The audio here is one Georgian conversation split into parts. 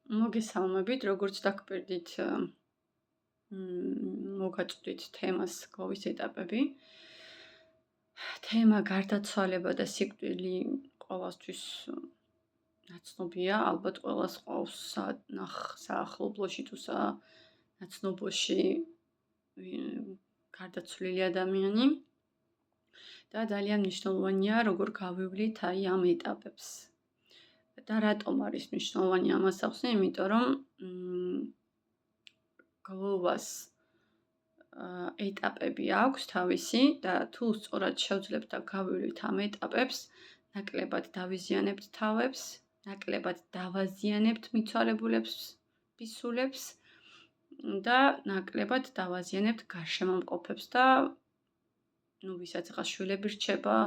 მოგესალმებით, როგორც დაგკვირდით, მოგაწვდით თემას გლოვის ეტაპები. თემა გარდაცვალება და სიკვდილი ყოველთვის ნაცნობია, ალბათ ყველას ყავს საახლობლოში თუ ნაცნობოში გარდაცვლილი ადამიანი და ძალიან მნიშვნელოვანია, როგორ გავივლით ამ ეტაპებს. და რატომ არის მნიშვნელოვანი ამას ახსნე, იმიტომ რომ გლოვას ეტაპები აქვს თავისი და თუ სწორად შევძლებთ და გავივლით ამ ეტაპებს, ნაკლებად დავიზიანებთ თავებს, ნაკლებად დავაზიანებთ მიცვალებულებს, ბისულებს და ნაკლებად დავაზიანებთ გარშემო მყოფებს და ვისაც ახლა შვილები რჩება,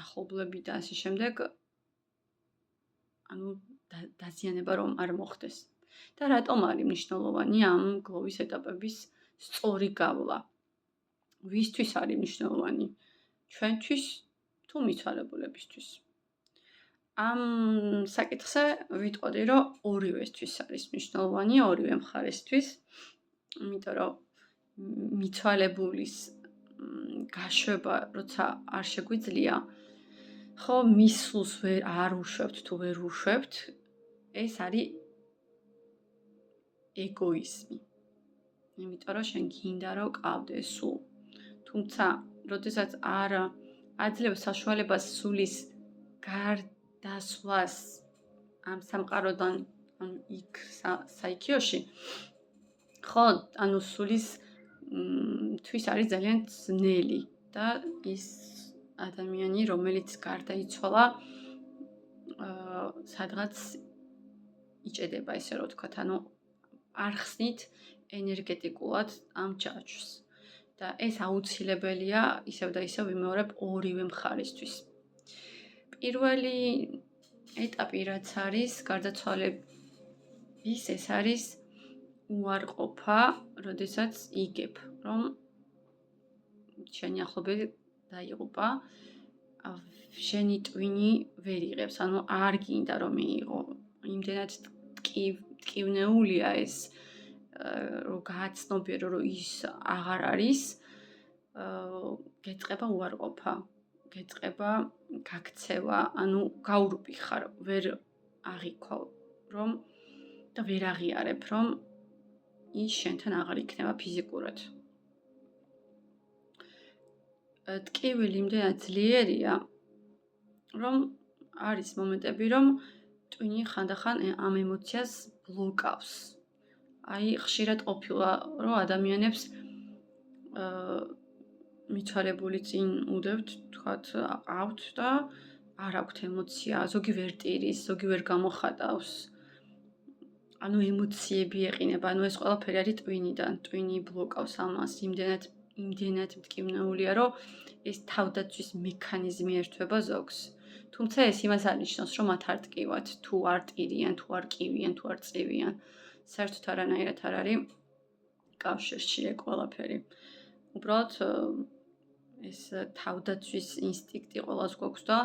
ახლობლები და ასე შემდეგ, დაზიანება რომ არ მოხდეს. და რატომ არის მნიშვნელოვანი ამ გლოვის ეტაპების სწორი გავლა? ვისთვის არის მნიშვნელოვანი? ჩვენთვის თუ მიცვალებულებისთვის? ამ საკითხზე ვიტყოდი, რომ ორივესთვის არის მნიშვნელოვანი, ორივე მხარესთვის, იმიტომ რომ მიცვალებულის გაშვება, როცა არ შეგვიძლია, ხო, მის სულს არ უშვებთ თუ ვერ უშვებთ, ეს არის ეგოიზმი. იმიტომ რომ შენ გინდა რომ ყავდეს სულ. თუმცა, როდესაც არ აძლევს საშუალებას სულის გარდასვლას ამ სამყაროდან იქ საიქიოში, ხო, სულის თვის არის ძალიან ძნელი და ის ადამიანი, რომელიც გარდაიცვალა, სადღაც იჭედება, ესე რომ ვთქვათ, არ ხსნით ენერგეტიკულად ამ ჯაჭვს. და ეს აუცილებელია, ისევ და ისევ ვიმეორებ ორივე მხარისთვის. პირველი ეტაპი, რაც არის გარდაცვალების, ეს არის უარყოფა, როდესაც იგებ, რომ შენი ახლობელი დაიღუპა, შენი ტვინი ვერ იღებს, არ გინდა რომ მიიღო. იმდენად ტკივნეულია ეს, რომ გააცნობიერო, რომ ის აღარ არის, გეწყება უარყოფა, გეწყება გაქცევა, გაურბი ხარ, ვერ აღიქვა, რომ და ვერ აღიარებ, რომ ის შენთან აღარ იქნება ფიზიკურად. ტკივილი იმდენად ძლიერია, რომ არის მომენტები, რომ ტვინი ხანდახან ამ ემოციას ბლოკავს. ხშირად ყოფილა, რომ ადამიანებს მიცვალებული წინ უდევთ, თქვათ, აყავთ და არ აქვთ ემოცია, ზოგი ვერ ტირის, ზოგი ვერ გამოხატავს. ემოციები ეყინება, ეს ყველაფერი არის ტვინიდან, ტვინი ბლოკავს ამას, იმდენად მტკივნეულია, რომ ეს თავდაცვის მექანიზმი ერთვება ზოგს. თუმცა ეს იმას არ ნიშნავს, რომ მათ არ ტკივათ, თუ არ ტირიან, თუ არ კივიან, თუ არ წივიან. საერთოდ არანაირად არ არის კავშირში ეგ ყველაფერი. უბრალოდ ეს თავდაცვის ინსტინქტი ყველას გვაქვს და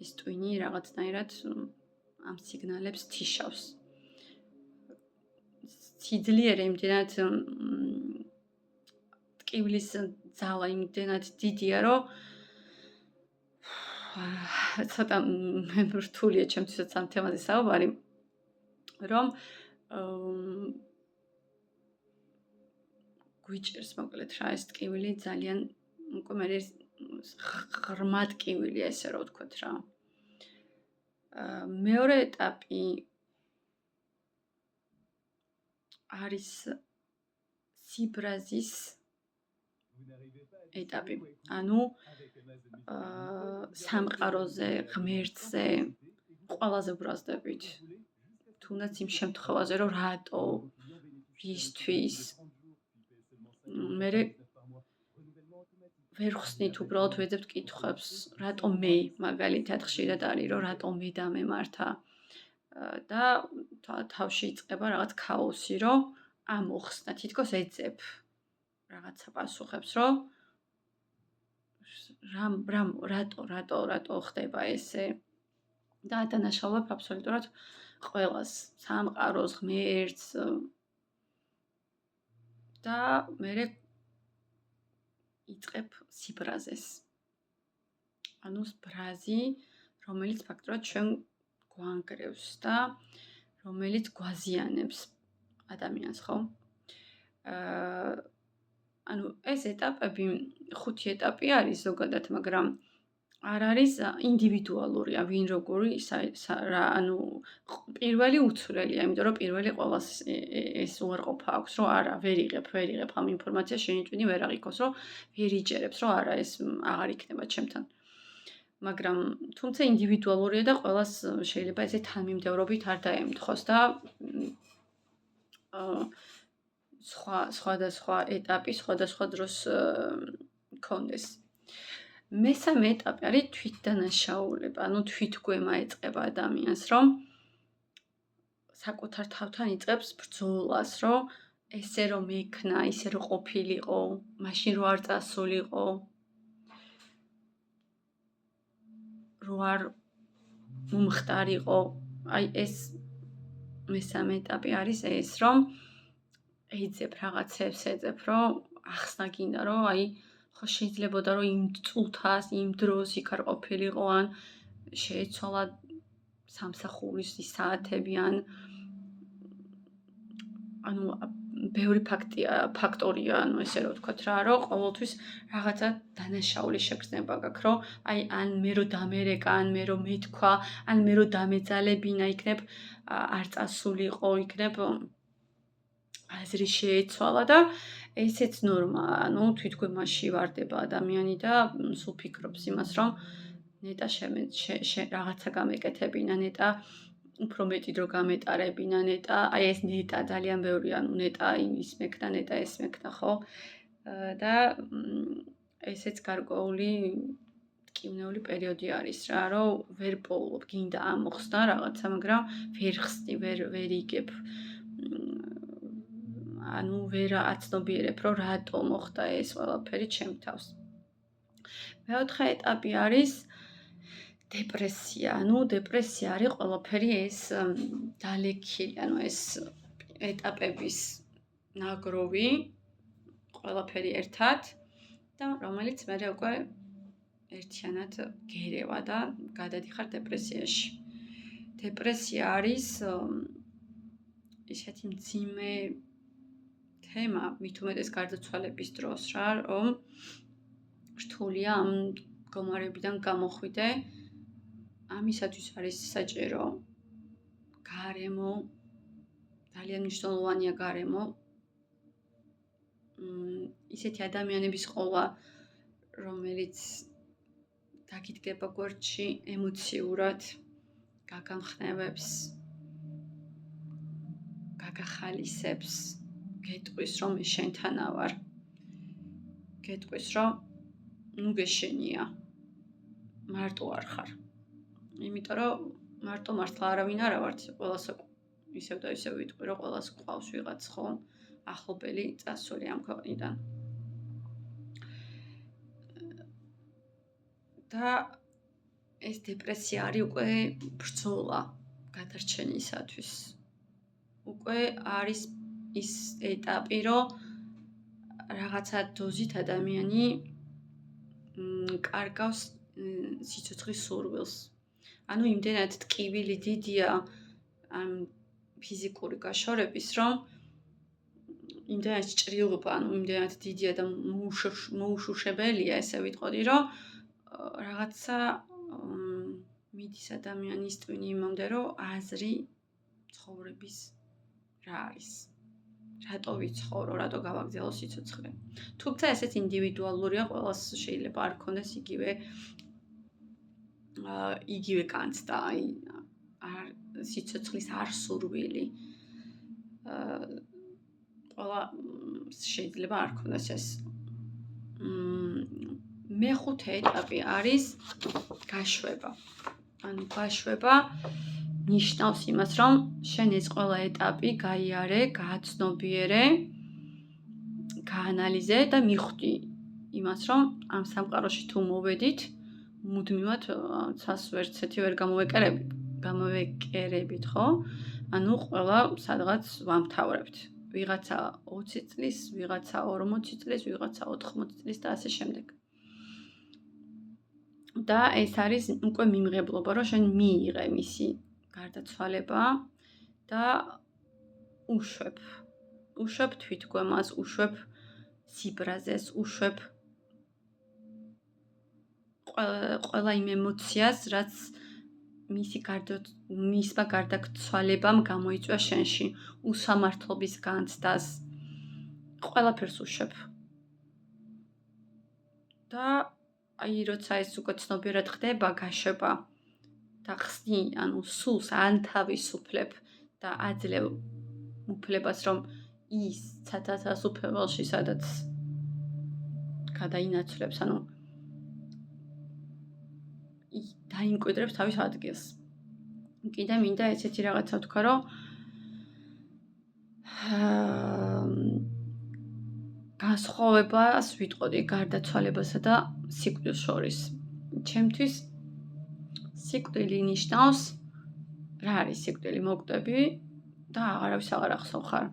ეს ტვინი რაღაცნაირად ამ სიგნალებს თიშავს. სიძლიერე იმდენად ტკივლის ძალა იმდენად დიდია, რომ ცოტა რთულია ჩემთვისაც ამ თემაზე საუბარი, რომ გვიჭერს მოკლედ რა ეს ტკივილი ძალიან უკვე ღრმა ტკივილია, ესე რომ ვთქვათ რა. მეორე ეტაპი არის სიბრაზის ეტაპი. სამყაროზე, ღმერთზე ყველაზე ბრაზდებით. თუნდაც იმ შემთხვევაზე, რომ რატო, რისთვის. მე ვერ ხსნით უბრალოდ ვეძებთ კითხვებს, რატო მე, მაგალითად ხშირად არის, რომ რატო მე დამემართა. და თავში იწყება რაღაც ქაოსი, რომ ამოხსნა, თითქოს ეძებ რაღაცა პასუხებს, რომ რატო ხდება ესე და ადანაშაულებ აბსოლუტურად ყველას სამყაროს ღმერთს და მერე იწყებ სიბრაზეს. ანუ ბრაზი, რომელიც ფაქტობრივად ჩვენ გვანგრევს და რომელიც გვაზიანებს ადამიანს, ხო? ანუ ეს ეტაპები, 5 ეტაპი არის ზოგადად, მაგრამ არ არის ინდივიდუალურია, ვინ როგორი ანუ პირველი უცვლელია, იმიტომ რომ პირველი ყოველს ეს უარყოფა აქვს, რომ არა, ვერ იღებ ამ ინფორმაციას, შენი ტვინი ვერ აღიქოს, რომ ვერ იჯერებს, რომ არა, ეს აღარ იქნება ჩემთან. მაგრამ თუმცა ინდივიდუალურია და ყოველს შეიძლება ესე თანმიმდევრობით არ დაემთხოს და სხვადასხვა ეტაპი სხვადასხვა დროს კონდეს. მესამე ეტაპი არის თვითდანაშაულება, ანუ თვითგვემა ეწყება ადამიანს, რომ საკუთარ თავთან იწყებს ბრძოლას, რომ ესე რომ მექნა, ისე რომ ყოფილიყო, მაშინ რო არ წასულიყო, რო არ მომხდარიყო. აი ეს მესამე ეტაპი არის ეს, რომ ეძებ რაღაცებს, რომ ახსნა გინდა, რომ აი ხო შეიძლებოდა რომ იმ წუთას, იმ დროს იქ არ ყოფილიყო, ან შეეცვალა სამსახურის საათები, ანუ ბევრი ფაქტორია, ანუ ესე რომ ვთქვათ რა, რომ ყოველთვის რაღაცა დანაშაული შეგრძნება გაქვს, რომ აი ან მე რო დამერეკა, ან მე რო მეთქვა, ან მე რო დამეძალებინა, იქნებ არ წასულიყო, იქნებ აზრი შეეცვალა და ესეც ნორმა, ანუ თვითგვემაში ვარდება ადამიანი და სულ ფიქრობს იმას, რომ ნეტა რაღაცა გამეკეთებინა, ნეტა უფრო მეტი დრო გამეტარებინა, ნეტა, აი ეს ნეტა ძალიან ბევრია, ანუ ნეტა ის მექნა, ნეტა ეს მექნა, ხო? და ესეც გარკვეული ტკივნეული პერიოდი არის რა, რომ ვერ პოულობ, გინდა ამოხსნა რაღაცა, მაგრამ ვერ ხსნი, ვერ იგებ. ანუ ვერ აცნობიერებ, რომ რატო მოხდა ეს ყველაფერი ჩემ თავს. მეოთხე ეტაპი არის დეპრესია. ანუ დეპრესია არის ყველაფერი ეს დალექილი, ანუ ეს ეტაპების ნაგროვი, ყველაფერი ერთად და რომელიც მერე უკვე ერთიანად გერევა და გადადიხარ დეპრესიაში. დეპრესია არის ისეთი მძიმე თემა, მით უმეტეს გარდაცვალების დროს რა, რომ რთულია ამ მდგომარეობიდან გამოხვიდე. ამისათვის არის საჭირო გარემო, ძალიან მნიშვნელოვანია გარემო. ისეთი ადამიანების ყოლა, რომელიც დაგიდგება გვერდში ემოციურად, გაგამხნევებს, გაგახალისებს, გეტყვის, რომ მე შენთანა ვარ. გეტყვის, რომ ნუ გეშენია, მარტო არ ხარ. იმიტომ რომ მარტო მართლა არავინ არა ვართ, ყველას ისევ და ისევ ვიტყვი, რომ ყველას გვყავს ვიღაც, ხო? ახლობელი წასული ამ ქვეყნიდან. და ეს დეპრესია არის უკვე ბრძოლა გადარჩენისათვის. უკვე არის ის ეტაპი, რომ რაღაცა დოზით ადამიანი კარგავს სიცოცხლის სურვილს. ანუ იმდენად ტკივილი დიდია ამ ფიზიკური გაშორების, რომ იმდენად ჭრილობა, ანუ იმდენად დიდია და მოუშუშებელია, ესე ვიტყოდი, რომ რაღაცა მიდის ადამიანის ტვინი იმამდე, რომ აზრი ცხოვრების რა არის. რატო ვიცხოვრო, რატო გავაგზავნო სიცოცხლე. თუმცა ესეც ინდივიდუალურია, ყველას შეიძლება არ ქონდეს იგივე განცდა, აი სიცოცხლის არ სურვილი. ყველა შეიძლება არ ქონდეს ეს. მეხუთე ეტაპი არის გაშვება. ანუ გაშვება ნიშნავს იმას, რომ შენ ეს ყველა ეტაპი გაიარე, გააცნობიერე, გაანალიზე და მიხვდი იმას, რომ ამ სამყაროში თუ მოვედით, მუდმივად ცას ვერცეთი ვერ გამოვეკერები. გამოვეკერებით, ხო? ანუ ყველა სადღაც ვამთავრებთ. ვიღაცა 20 წლის, ვიღაცა 40 წლის, ვიღაცა 80 წლის და ასე შემდეგ. და ეს არის უკვე მიმღებლობა, რომ შენ მიიღე მისი გარდაცვალება და უშვებ. უშვებ თვითგვემას, უშვებ სიბრაზეს, უშვებ ყველა იმ ემოციას, რაც მისმა გარდაცვალებამ გამოიწვია შენში, უსამართლობის განცდას, ყველაფერს უშვებ. და აი, როცა ეს უკვე ცნობიერად ხდება, გაშვება და ხსნი, ანუ სულს ანთავისუფლებ და აძლევ უფლებას, რომ ის ცათათასუფეველში, სადაც გადაინაცვლებს, ანუ დაიმკვიდრებს თავის ადგილს. კიდე მინდა ესეთი რაღაცა ვთქვა, რომ განსხვავებას ვიტყოდი გარდაცვალებასა და სიკვდილს შორის. ჩემთვის სიკვდილი ნიშნავს, რა არის სიკვდილი, მოკვდები და აღარავის აღარ ახსოვხარ.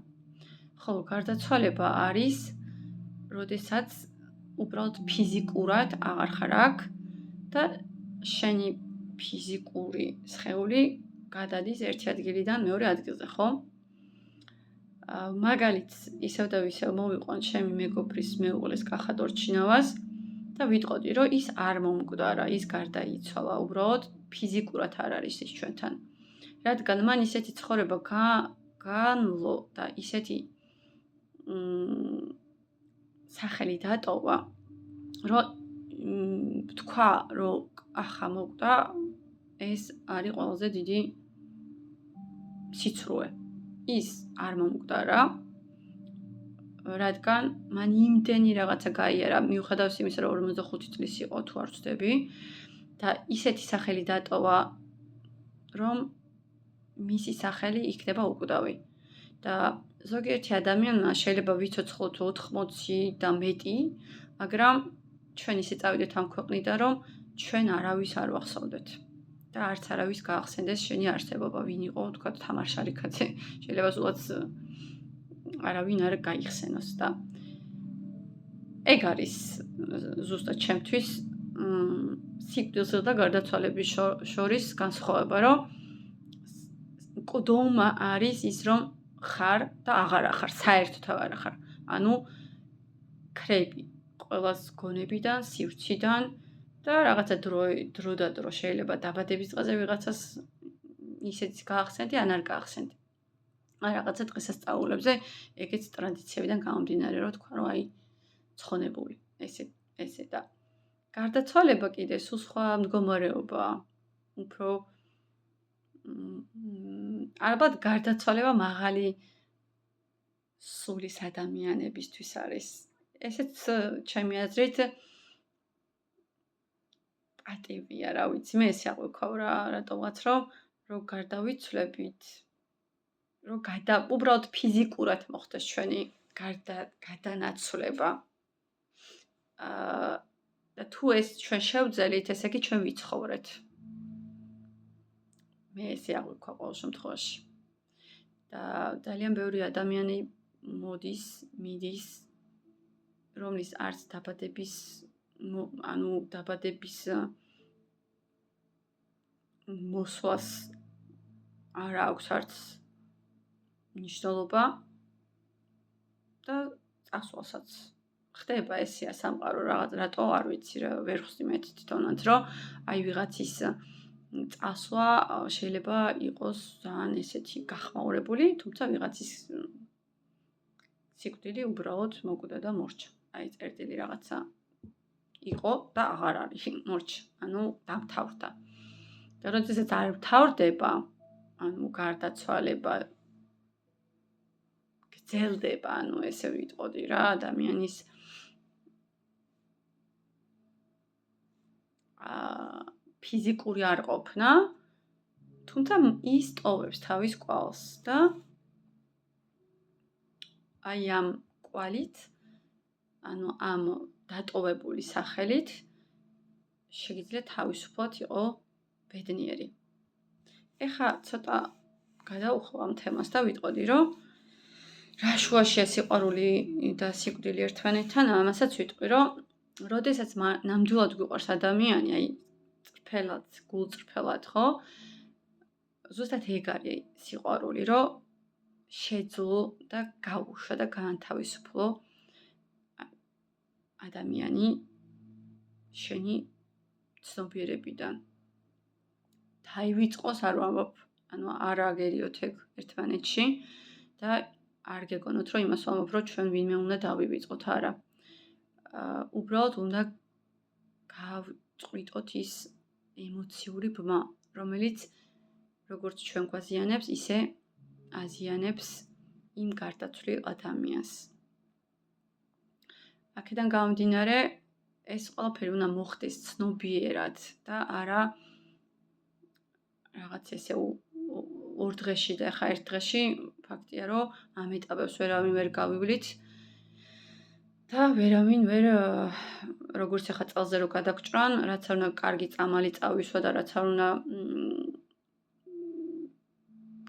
ხოლო გარდაცვალება არის, როდესაც უბრალოდ ფიზიკურად აღარ ხარ აქ და შენი ფიზიკური სხეული გადადის ერთი ადგილიდან მეორე ადგილზე, ხო? მაგალითს ისევ და ისევ მოვიყვან ჩემი მეგობრის მეუღლეს კახადორ ჩინავას და ვიტყოდი, რომ ის არ მომკვდარა, ის გარდაიცვალა, უბრალოდ ფიზიკურად არ არის ის ჩვენთან. რადგან მან ისეთი ცხოვრება განვლო და ისეთი სახელი დატოვა, რომ თქვა, რომ ახლა მოკვდა, ეს არის ყველაზე დიდი სიცრუე. ის არ მომკვდარა, რადგან მან იმდენი რაღაცა გაიარა, მიუხედავად იმისა, რომ 45 წლის იყო, თუ არ ვცდები, და ისეთი სახელი დატოვა, რომ მისი სახელი იქნება უკვდავი. და ზოგიერთი ადამიანმა შეიძლება ვიცოცხლოთ 80 და მეტი, მაგრამ ჩვენ ისე წავიდეთ ამ ქვეყნიდან, რომ ჩვენ არავის არ ვახსოვდეთ. და არც არავის გაახსენდეს შენი არსებობა, ვინ იყო, თქვათ, თამარ შარიქაძე. შეიძლება ზუსტად არავინ არ გაიხსენოს და ეგ არის ზუსტად ჩემთვის სიკვდილსა და გარდაცვალების შორის განსხვავება, რომ მკვდომა არის ის, რომ ხარ და აღარ ახარ, საერთოდ აღარ ახარ. ანუ ქრები ყველას გონებიდან, სივრციდან და რაღაცა დრო და დრო შეიძლება დაბადების დღეზე ვიღაცას ისეც გაახსენდი, ან არ გაახსენდი. აი რაღაცა დღესასწაულებზე ეგეც ტრადიციებიდან გამომდინარე, რომ თქვა, რომ აი ცხონებული, ესე და გარდაცვალება კიდე სულ სხვა მდგომარეობაა. უფრო ალბათ გარდაცვალება მაღალი სულის ადამიანებისთვის არის. ესეც ჩემი აზრით პატივია, რა ვიცი, მე ესე აღვიქვა რა, რატომღაც რომ გარდავიცვლებით, რომ უბრალოდ ფიზიკურად მოხდეს ჩვენი გადანაცვლება. და თუ ეს ჩვენ შევძელით, ესე იგი ჩვენ ვიცხოვრეთ. მე ესე აღვიქვა ყოველ შემთხვევაში. და ძალიან ბევრი ადამიანი მიდის, რომლის არც დაბადების მოსვლას არ აქვს არც მნიშვნელობა და წასვლასაც ხდება ესეა სამყარო რაღაც რატო არ ვიცი რა ვერ ხსნი მე თვითონაც რომ აი ვიღაცის წასვლა შეიძლება იყოს ძალიან ესეთი გახმაურებული, თუმცა ვიღაცის სიკვდილი უბრალოდ მოკვდა და მორჩა. აი წერტილი რაღაცა იყო და აღარ არის მორჩა. ანუ დამთავრდა. და როდესაც არ მთავრდება, ანუ გარდაცვალება გრძელდება, ანუ ესე ვიტყოდი რა, ადამიანის ფიზიკური არ ყოფნა, თუმცა ის ტოვებს თავის კვალს და აი ამ კვალით, ანუ ამ დატოვებული სახელით შეგიძლია თავისუფლად იყო ბედნიერი. ეხლა ცოტა გადავუხო ამ თემას და ვიტყოდი, რომ რა შუაშია სიყვარული და სიკვდილი ერთმანეთთან, ამასაც ვიტყვი, რომ როდესაც ნამდვილად გვიყვარს ადამიანი, აი წრფელად, გულწრფელად, ხო? ზუსტად ეგ არის სიყვარული, რომ შეძლო და გაუშვა და გაანთავისუფლო ადამიანი შენი ცნობიერებიდან. დაივიწყოს, არ ვამბობ, ანუ არ აგერიოთ ეგ ერთმანეთში და არ გეგონოთ, რომ იმას ვამბობ, რომ ჩვენ ვინმე უნდა დავივიწყოთ, არა. უბრალოდ უნდა გავწყვიტოთ ის ემოციური ბმა, რომელიც როგორც ჩვენ გვაზიანებს, ისე აზიანებს იმ გარდაცვლილ ადამიანს. აქედან გამომდინარე, ეს ყველაფერი უნდა მოხდეს ცნობიერად და არა რაღაც ესე ორ დღეში და ხა ერთ დღეში ფაქტია, რომ ამ ეტაპებს ვერავინ ვერ გავივლით და ვერავინ ვერ როგორც ახლა წელზე რო გადაგჭრან, რაც არ უნდა კარგი წამალი წავისვა და რაც არ უნდა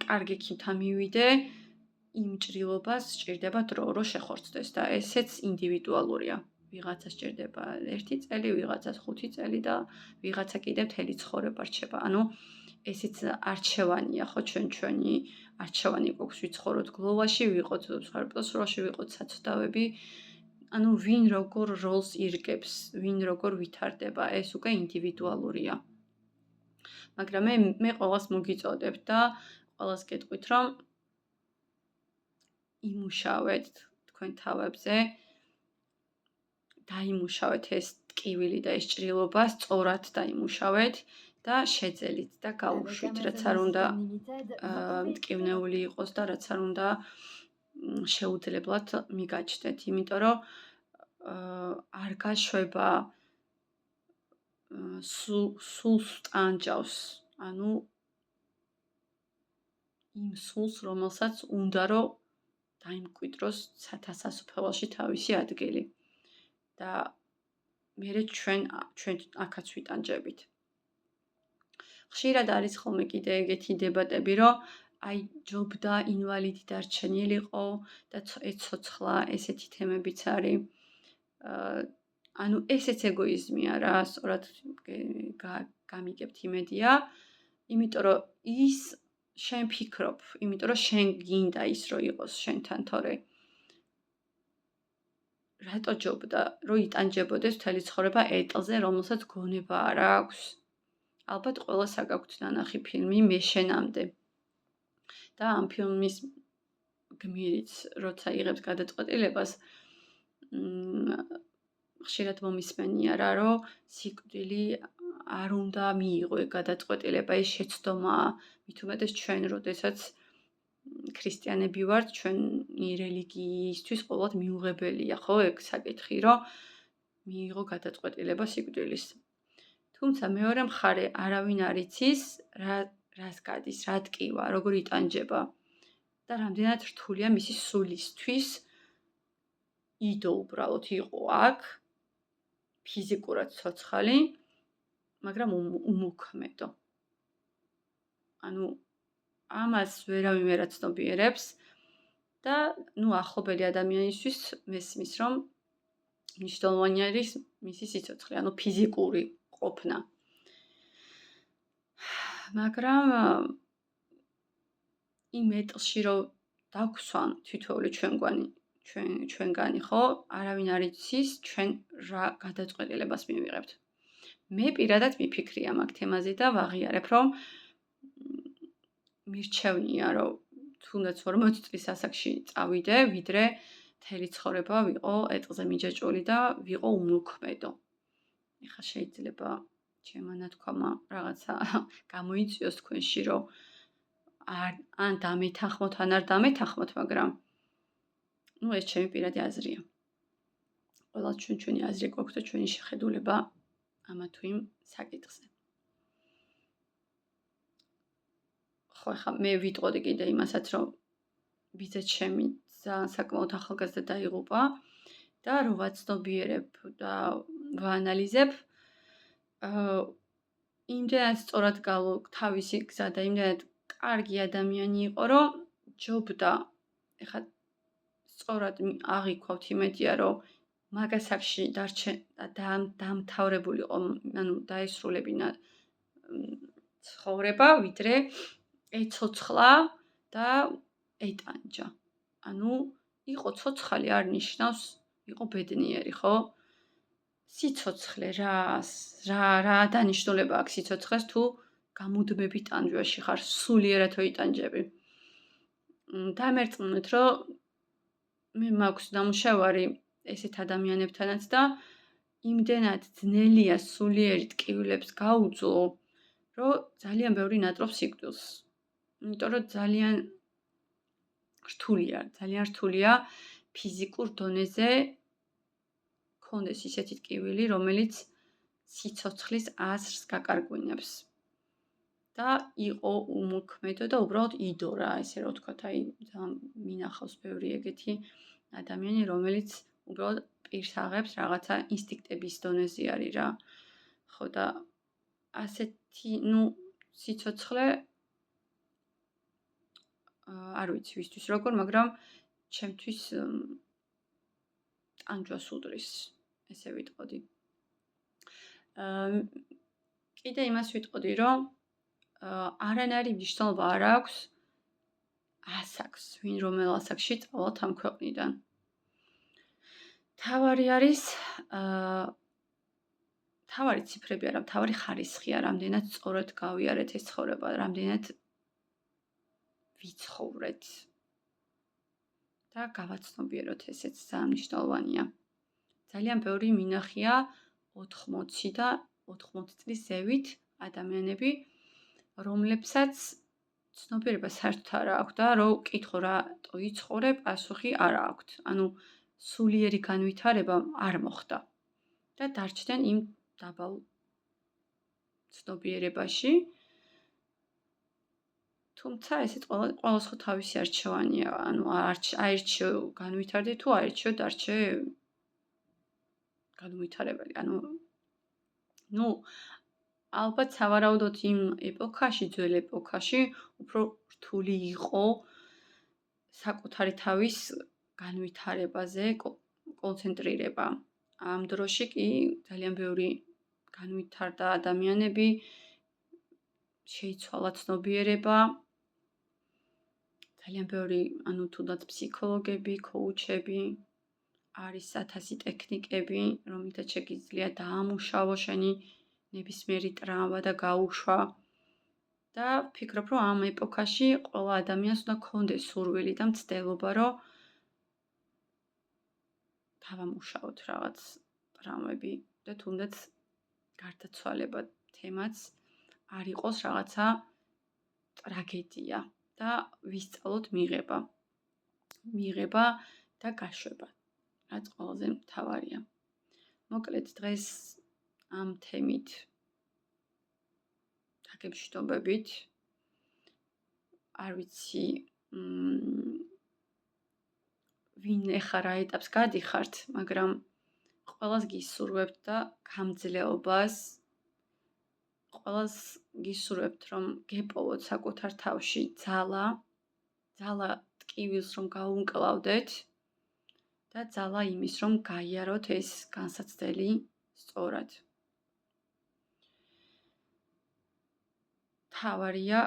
კარგი ქიმთა მივიდე, იმ ჭრილობას სჭირდება დრო, რომ შეხორცდეს და ესეც ინდივიდუალურია. ვიღაცას სჭირდება 1 წელი, ვიღაცას 5 წელი და ვიღაცა კიდევ მთელი ცხოვრება რჩება. ანუ ესეც არჩევანია, ხო, ჩვენი არჩევანი გვაქვს ვიცხოვროთ გლოვაში, ვიყოთ სარპლოსროში, ვიყოთ საცდავები. ანუ ვინ როგორ როლს ირგებს, ვინ როგორ ვითარდება, ეს უკვე ინდივიდუალურია. მაგრამ მე ყველას მოგიწოდებ და ყველას გეტყვით, რომ იმუშავეთ თქვენ თავებზე, დაიმუშავეთ ეს ტკივილი და ეს ჭრილობა, სწორად დაიმუშავეთ და შეძელით და გაუშვით, რაც არ უნდა მტკივნეული იყოს და რაც არ უნდა შეუძლებლად მიგაჩნდეთ, იმიტომ რომ არ გაშვება სულს ტანჯავს, ანუ იმ სულს, რომელსაც უნდა რომ დაიმკვიდროს სასაფლაოში თავისი ადგილი. და მერე ჩვენ აქაც ვიტანჯებით. ხშირად არის ხოლმე კიდე ეგეთი დებატები, რომ აი ჯობდა ინვალიდი დარჩენილიყო და ეცოცხლა, ესეთი თემებიც არის. ანუ ესეც ეგოიზმია რა, სწორად გამიგებთ იმედია, იმიტომ რომ ის შენ ფიქრობ, იმიტომ რომ შენ გინდა ის რომ იყოს შენთან, თორე რატო ჯობდა, რომ იტანჯებოდეს მთელი ცხოვრება ეტლზე, რომელსაც გონება არ აქვს? ალბათ ყველას აქვს ნანახი ფილმი მე შენამდე. და ამ ფილმის გმირიც, როცა იღებს გადაწყვეტილებას, ხშირად მომისმენია რა, რომ სიკვდილი არ უნდა მიიღო ეგ გადაწყვეტილება, ეს შეცდომაა. მით უმეტეს ჩვენ, როდესაც ქრისტიანები ვართ, ჩვენი რელიგიისთვის ყოველად მიუღებელია, ხო, ეგ საკითხი, რომ მიიღო გადაწყვეტილება სიკვდილის. თუმცა მეორე მხარე არავინ არ იცის, რას გადის, რა ტკივა, როგორ იტანჯება და რამდენად რთულია მისი სულისთვის იდო უბრალოდ იყო აქ, ფიზიკურად ცოცხალი, მაგრამ უმოქმედო. ანუ ამას ვერავინ ვერ აცნობიერებს და ახლობელი ადამიანისთვის მესმის, რომ მნიშვნელოვანი არის მისი სიცოცხლე, ანუ ფიზიკური ყოფნა. მაგრამ იმ ეტლში რომ დაგვსვან თითოეული ჩვენგანი, ხო, არავინ არ იცის ჩვენ რა გადაწყვეტილებას მივიღებთ. მე პირადად მიფიქრია მაგ თემაზე და ვაღიარებ, რომ მირჩევნია, რომ თუნდაც 40 წლის ასაკში წავიდე, ვიდრე მთელი ცხოვრება ვიყო ეტლზე მიჯაჭვული და ვიყო უმოქმედო. ეხლა შეიძლება ჩემმა ნათქვამა რაღაცა გამოიწვიოს თქვენში, რომ ან დამეთანხმოთ, ან არ დამეთანხმოთ, მაგრამ ეს ჩემი პირადი აზრია. ყველას ჩვენი აზრი გვაქვს და ჩვენი შეხედულება ამა თუ იმ საკითხზე. ხო, ახლა მე ვიტყოდი კიდე იმასაც, რომ ვიზეთ ჩემი ძალიან საკმაოდ ახალგაზრდა დაიღუპა და რო ვაცნობიერებ და ვაანალიზებ, იმდენად სწორად გალო თავისი გზა და იმდენად კარგი ადამიანი იყო, რომ ჯობდა ეხლა სწორად აღიქვავთ იმედია, რომ მაგასაკში დამთავრებულიყო, ანუ დაესრულებინა ცხოვრება, ვიდრე ეცოცხლა და ეტანჯა. ანუ იყო ცოცხალი არ ნიშნავს იყო ბედნიერი, ხო? სიცოცხლე რა დანიშნულება აქვს სიცოცხლეს თუ გამუდმებით ტანჯვაში ხარ, სულიერად თუ იტანჯები. დამერწმუნეთ, რომ მე მაქვს ნამუშევარი ესეთ ადამიანებთანაც და იმდენად ძნელია სულიერი ტკივილებს გაუძლო, რომ ძალიან ბევრი ნატრობს სიკვდილს. იმიტომ რომ ძალიან რთულია ფიზიკურ დონეზე კონდეს ისეთი ტკივილი, რომელიც სიცოცხლის აზრს გაკარგვინებს. და იყო უმოქმედო და უბრალოდ იდორა, ესე რომ ვთქვათ, აი ძალიან მინახავს ბევრი ეგეთი ადამიანი, რომელიც უბრალოდ პირს აღებს რაღაცა ინსტინქტების დონეზე არის რა. ხო და ასეთი, სიცოცხლე არ ვიცი ვისთვის როგორ, მაგრამ ჩემთვის ტანჯვას უდრის, ესე ვიტყოდი. კიდე იმას ვიტყოდი, რომ არანაირი მნიშვნელობა არ აქვს ასაკს, ვინ რომელ ასაკში წავალთ ამ ქვეყნიდან. თავარი არის თავარი ციფრები არა, თავარი ხარისხია, რამდენად სწორად გავიარეთ ეს ცხოვრება, რამდენად ვიცხოვრეთ და გავაცნობიეროთ, ესეც ძალიან მნიშვნელოვანია. ძალიან ბევრი მინახია 80 და 80 წლის ზევით ადამიანები, რომლებსაც ცნობიერება საერთოდ არ აქვთ და რომ კითხო რატო იცხოვრე, პასუხი არ აქვთ. ანუ სულიერი განვითარება არ მოხდა და დარჩნენ იმ დაბალ ცნობიერებაში. თუმცა ესეც ყველას ხო თავისი არჩევანია, ანუ აირჩიო განვითარდე თუ აირჩიო დარჩე განვითარებელი. ანუ ალბათ სავარაუდოდ იმ ეპოქაში, ძველ ეპოქაში უფრო რთული იყო საკუთარი თავის განვითარებაზე კონცენტრირება. ამ დროში კი ძალიან ბევრი განვითარდა ადამიანები, შეიცვალა ცნობიერება, ძალიან ბევრი, თუნდაც ფსიქოლოგები, კოუჩები, არის 1000 ტექნიკები, რომელთაც შეგიძლია დაამუშავო შენი ნებისმიერი ტრავმა და გაუშვა. და ვფიქრობ, რომ ამ ეპოქაში ყველა ადამიანს უნდა ქონდეს სურვილი და მცდელობა, რომ დავამუშავოთ რაღაც ტრავმები და თუნდაც გარდაცვალება თემაც არ იყოს რაღაცა ტრაგედია და ვისწავლოთ მიღება და გაშვება, რაც ყველაზე მთავარია. მოკლედ დღეს ამ თემით დაგემშვიდობებით. არ ვიცი ვინ ეხა რა ეტაპს გადიხართ, მაგრამ ყველას გისურვებთ და გამძლეობას, ყველას გისურვებთ, რომ გეპოვოთ საკუთარ თავში ძალა ტკივილს რომ გაუმკლავდეთ და ძალა იმის რომ გაიაროთ ეს განსაცდელი სწორად. თავარია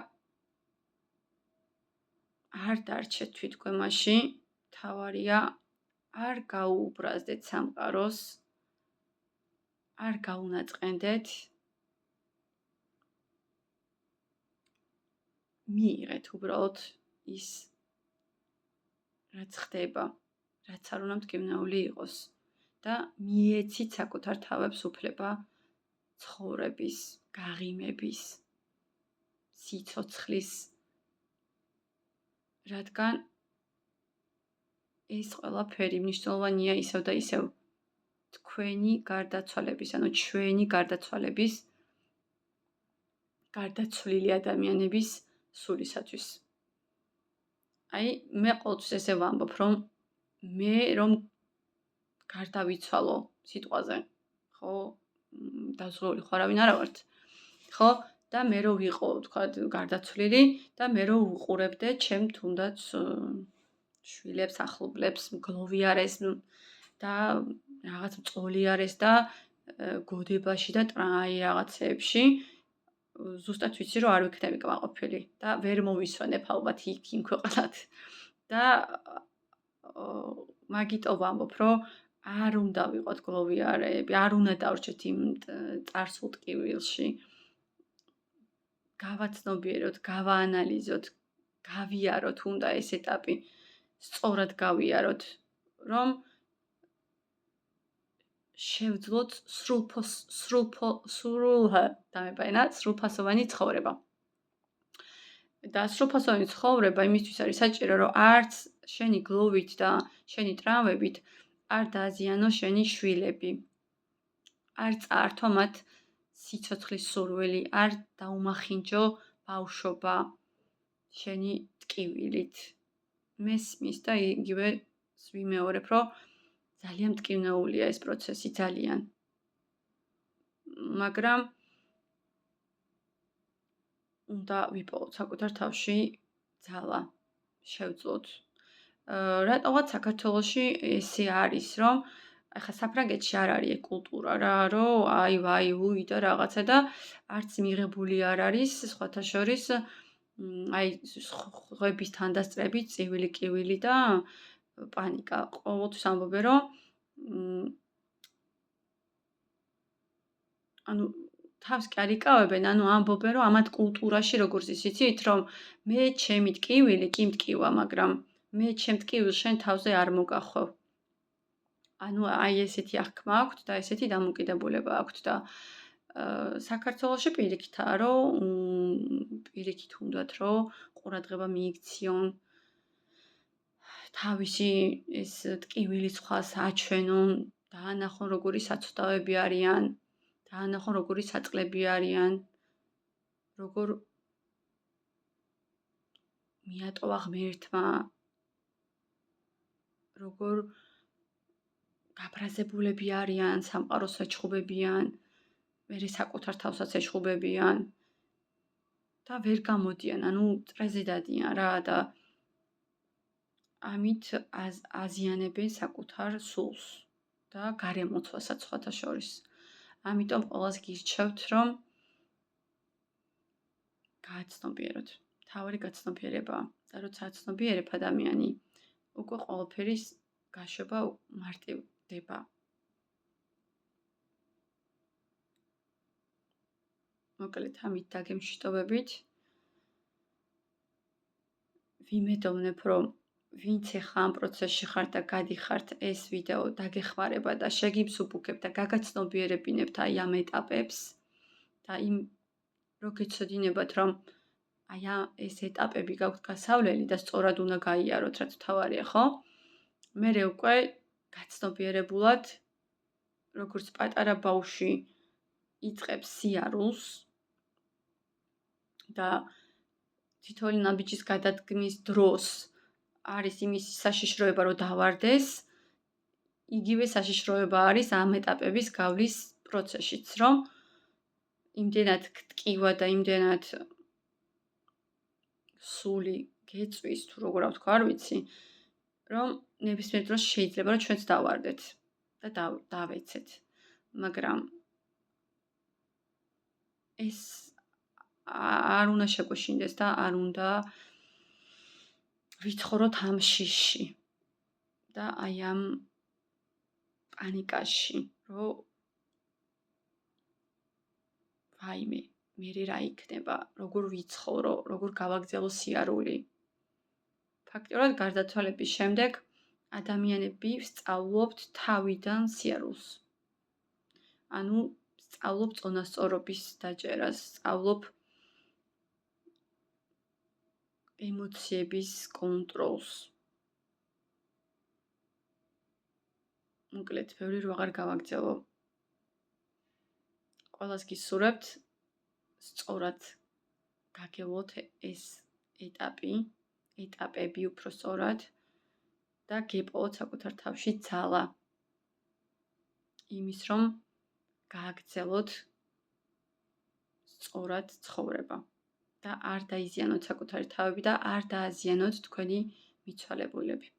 არ დარჩეთ თვითგვემაში, თავარია არ გაუუბრაზდეთ სამყაროს, არ გაუნაწყენდეთ, მიიღეთ უბრალოდ ის რაც ხდება, რაც არ უნდა მტკივნეული იყოს და მიეცით საკუთარ თავებს უფლება ცხოვრების, გაღიმების, სიცოცხლის, რადგან ეს ყველაფერი მნიშვნელოვანია ისევ და ისევ თქვენი გარდაცვალების, ჩვენი გარდაცვალების, გარდაცვლილი ადამიანების სულისათვის. აი, მე ყოველთვის ესე ვამბობ, რომ მე რომ გარდავიცვალო სიტყვაზე, ხო, დაზღვეული ხო არავინ არა ვართ. ხო? და მე რო ვიყო, თქვათ, გარდაცვლილი და მე რო ვუყურებდე ჩემ თუნდაც შვილებს, ახლობლებს, მგლოვიარეს და რაღაც მწოლიარეს და გოდებაში და აი რაღაცეებში ზუსტად ვიცი რომ არ ვიქნები კმაყოფილი და ვერ მოვისვენებ ალბათ იქ იმ ქვეყანად და მაგიტო ვამბობ რომ არ უნდა ვიყოთ გლოვიარები, არ უნდა დავრჩეთ იმ წარსულ ტკივილში. გავაცნობიეროთ, გავაანალიზოთ, გავიაროთ უნდა ეს ეტაპი, სწორად გავიაროთ, რომ შევძლოთ სრულფასოვანი ცხოვრება. და სრულფასოვანი ცხოვრება იმისთვის არის საჭირო, რომ არც შენი გლოვით და შენი ტრავმებით არ დააზიანო შენი შვილები. არ წაართო მათ სიცოცხლის სურვილი, არ დაუმახინჯო ბავშვობა შენი ტკივილით. მესმის და იგივე ვიმეორებ, რომ ძალიან მტკივნეულია ეს პროცესი, ძალიან. მაგრამ უნდა ვიპოვოთ საკუთარ თავში ძალა, შევძლოთ. რატოღაც საქართველოში ესე არის, რომ ახლა საფრანგეთში არ არის კულტურა რა, რომ აი ვაი უი და რაღაცა და არც მიღებული არ არის სხვათა შორის აი ხვების თანდასწრები, წივილი-კივილი და პანიკა. ყოველთვის ამბობენ, რომ ანუ თავს კი არ იკავებენ, ანუ ამბობენ, რომ ამათ კულტურაში როგორც იცით, რომ მე ჩემი ტკივილი კი მტკივა, მაგრამ მე ჩემ ტკივილს შენ თავზე არ მოგახვევ. ანუ აი ესეთი აღქმა აქვთ და ესეთი დამოკიდებულება აქვთ და საქართველოში პირიქითაა, რომ პირიქით უნდათ, რომ ყურადღება მიიქციონ, თავისი ეს ტკივილი სხვას აჩვენონ, დაანახონ როგორი საცოდავები არიან, დაანახონ როგორი საწყლები არიან, როგორ მიატოვა ღმერთმა, როგორ გაბრაზებულები არიან, სამყაროს ეჩხუბებიან, მერე საკუთარ თავსაც ეჩხუბებიან და ვერ გამოდიან, ანუ წრეზე დადიან რა და ამით აზიანებენ საკუთარ სულს და გარემოცვასაც სხვათა შორის. ამიტომ ყველას გირჩევთ, რომ გააცნობიეროთ. თავარი გაცნობიერებაა და როცა აცნობიერებ ადამიანი, უკვე ყველაფერის გაშვება მარტივდება. მოკლედ ამით დაგემშვიდობებით. ვიმედოვნებ, რომ ვინც ახლა ამ პროცესში ხართ და გადიხართ, ეს ვიდეო დაგეხმარება და შეგიმსუბუქებთ და გაგაცნობიერებინებთ აი ამ ეტაპებს და იმ რო გეცოდინებათ, რომ აი ეს ეტაპები გაქვთ გასავლელი და სწორად უნდა გაიაროთ, რაც თავარია, ხო? მერე უკვე გაცნობიერებულად, როგორც პატარა ბავშვი იწყებს სიარულს და თითოეული ნაბიჯის გადადგმის დროს არის იმის საშიშროება, რომ დავარდეს, იგივე საშიშროება არის ამ ეტაპების გავლის პროცესშიც, რომ იმდენად გტკივა და იმდენად სული გეწვის, თუ როგორ ვთქვა, არ ვიცი, რომ ნებისმიერ დროს შეიძლება რომ ჩვენც დავარდეთ და დავეცეთ. მაგრამ ეს არ უნდა შეგვეშინდეს და არ უნდა ვიცხოვროთ ამ შიშში და აი ამ პანიკაში, რომ ვაიმე, მერე რა იქნება, როგორ ვიცხოვრო, როგორ გავაგრძელო სიარული. ფაქტიურად გარდაცვალების შემდეგ ადამიანები ვსწავლობთ თავიდან სიარულს. ანუ ვსწავლობ წონასწორობის დაჭერას, ვსწავლობ ემოციების კონტროლს. მოკლედ, ბევრი რო აღარ გავაგრძელო. ყველას გისურვებთ სწორად გაგელოთ ეს ეტაპები უფრო სწორად და გეპოვოთ საკუთარ თავში ძალა. იმის, რომ გააგრძელოთ სწორად ცხოვრება და არ დაიზიანოთ საკუთარი თავები და არ დააზიანოთ თქვენი მიცვალებულები.